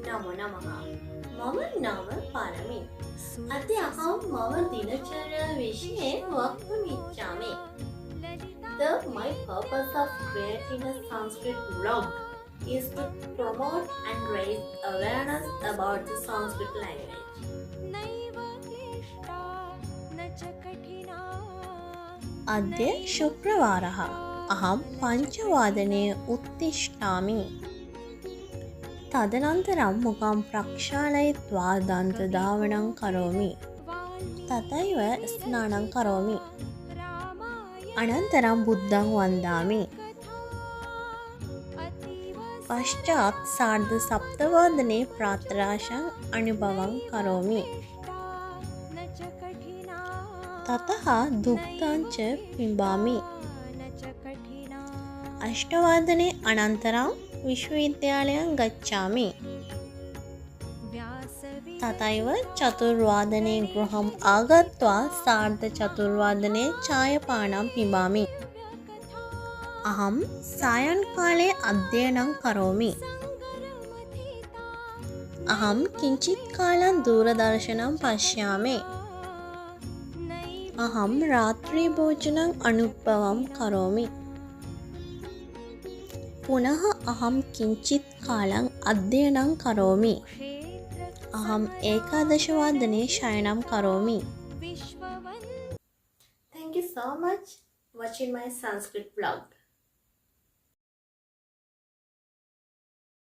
नमो नमः। मम नाम पारमी। अद्य अहं मम दिनचर्याविषये वक्तुम् इच्छामि। My purpose of creating a Sanskrit blog is to promote and raise awareness about the Sanskrit language. अद्य शुक्रवारः। अहं 5:00 उत्तिष्ठामि। तदनन्तरं मुखं प्रक्षालयित्वा दन्तधावनं करोमि। तथैव स्नानं करोमि। अनन्तरं बुद्धं वन्दामि। पश्चात् 7:30 प्रातराशम् अनुभवं करोमि। ततः दुग्धं च पिबामि। 8:00 अनन्तरं विश्वविद्यालयं गच्छामि। तथैव 4:00 गृहम् आगत्वा 4:30 चायपानं पिबामि। अहं सायङ्काले अध्ययनं करोमि। अहं किञ्चित् कालं दूरदर्शनं पश्यामि। अहं रात्रिभोजनम् अनुभवं करोमि। पुनः अहं किञ्चित् कालम् अध्ययनं करोमि। अहं 11:00 शयनं करोमि। Thank you so much watching my Sanskrit blog.